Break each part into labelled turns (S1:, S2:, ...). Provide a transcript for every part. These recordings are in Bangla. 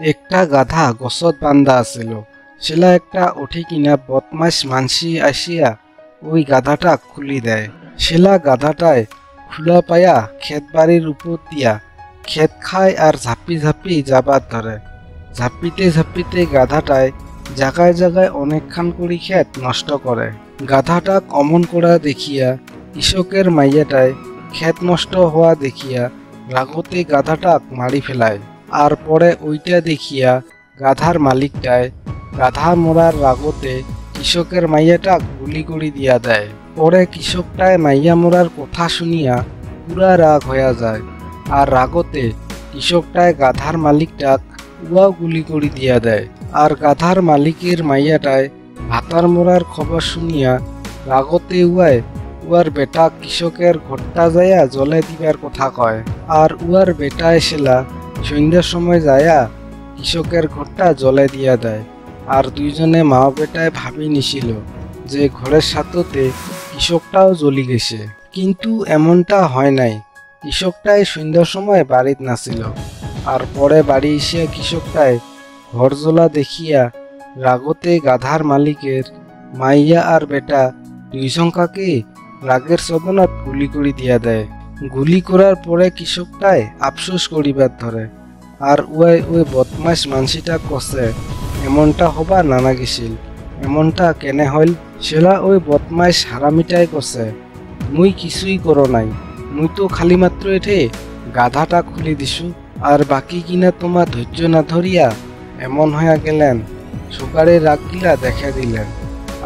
S1: একটা গাধা গছত বান্ধা আছিল। সেলা একটা উঠি কিনা বদমাস মানসি আসিয়া ওই গাধাটা খুলি দেয়। সেলা গাধাটায় খুলা পায়া ক্ষেত বাড়ির উপর দিয়া ক্ষেত খায় আর ঝাঁপি ঝাঁপি যাবার ধরে। ঝাঁপিতে ঝাঁপিতে গাধাটায় জায়গায় জায়গায় অনেকখান করি ক্ষেত নষ্ট করে। গাধাটা অমন করা দেখিয়া কৃষকের মাইয়াটায় ক্ষেত নষ্ট হওয়া দেখিয়া রাগতে গাধাটাক মারি ফেলায়। আর পরে ওইটা দেখিয়া গাধার মালিকটায় গাধা মরার রাগতে কৃষকের মাইয়াটাক গুলি করে দিয়া দেয়। পরে কৃষকটায় মাইয়া মরার কথা শুনিয়া পুরা রাগ হইয়া যায়। আর রাগতে কৃষকটায় গাধার মালিকটাক উয়াও গুলি করে দিয়া দেয়। আর গাধার মালিকের মাইয়াটায় ভাতার মরার খবর শুনিয়া রাগতে উয়ার বেটা কৃষকের ঘরটা যাইয়া জলে দিবার কথা কয়। আর উয়ার বেটা এসেলা সন্ধ্যার সময় যায়া কৃষকের ঘরটা জলে দিয়া দেয়। আর দুইজনে মা বেটায় ভাবি নিছিল যে ঘরের সাথে কৃষকটাও জ্বলি গেছে, কিন্তু এমনটা হয় নাই। কৃষকটাই সন্ধ্যার সময় বাড়িতে নাছিল। আর পরে বাড়ি এসে কৃষকটায় ঘর জ্বলা দেখিয়া রাগতে গাধার মালিকের মাইয়া আর বেটা দুইজনকাকে রাগের চদনত গুলি করে দিয়া দেয়। গুলি করার পরে কৃষকটায় আফসোস করিবার ধরে। আর ওই বদমাস মানসিটা কষে এমনটা হবার নানা গেছিল, এমনটা কেনে হইল। সেলা ওই বদমাস হারামিটাই কষে মুই কিছুই করো নাই, মুই তো খালি মাত্র এঠে গাধাটা খুলি দিছু। আর বাকি কিনা তোমার ধৈর্য না ধরিয়া এমন হইয়া গেলেন, সুগারে রাগ গিলা দেখা দিলেন।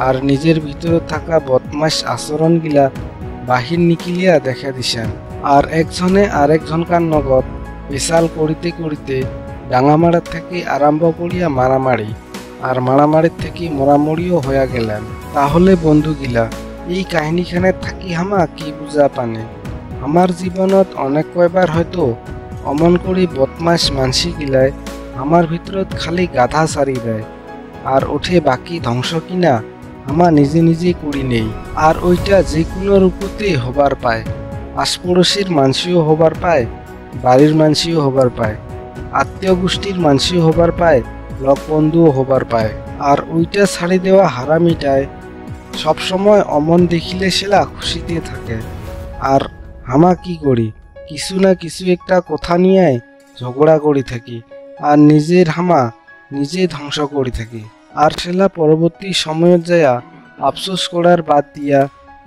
S1: আর নিজের ভিতরে থাকা বদমাস আচরণ গিলা বাহির নিকিলিয়া দেখা দিছেন। আর একজনে আরেকজনকার নগদ পেশাল করিতে করিতে ডাঙামারার থেকে আরম্ভ করিয়া মারামারি, আর মারামারির থেকে মরামরিও হইয়া গেলেন। তাহলে বন্ধুগিলা এই কাহিনীখানে থাকি হামা কি বুঝা পানে? আমার জীবনত অনেক কয়বার হয়তো অমন করি বদমাস মানসি গিলায় আমার ভিতরত খালি গাধা সারি দেয় আর ওঠে বাকি ধ্বংস কিনা আমা নিজে নিজে করি নেই। আর ওইটা যে কোনো রূপতে হবার পায়, আশপড়শির মানসিও হবার পায়, বাড়ির মানসিও হবার পায়, আত্মীয় গোষ্ঠীর মানসিও হবার পায়, লোক বন্ধুও হবার পায়। আর ওইটা ছাড়ি দেওয়া হারামিটায় সবসময় অমন দেখিলে সেলা খুশিতে থাকে। আর হামা কি করি, কিছু না কিছু একটা কথা নিয়ে ঝগড়া করি থাকি আর নিজের হামা নিজে ধ্বংস করি থাকি। আর সেলা পরবর্তী সময়ের যায়া আফসোস করার বাদ দিয়া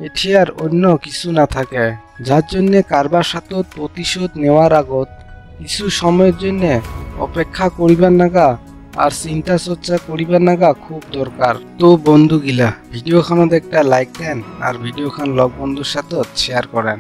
S1: এটি আর অন্য কিছু না থাকে, যার জন্যে কারবার সাথে প্রতিশোধ নেওয়ার আগত কিছু সময়ের জন্য অপেক্ষা করিবার নাগা আর চিন্তা চর্চা করিবার নাগা খুব দরকার। তো বন্ধুগিলা ভিডিওখানত একটা লাইক দেন আর ভিডিওখান লগ বন্ধুর সাথে শেয়ার করেন।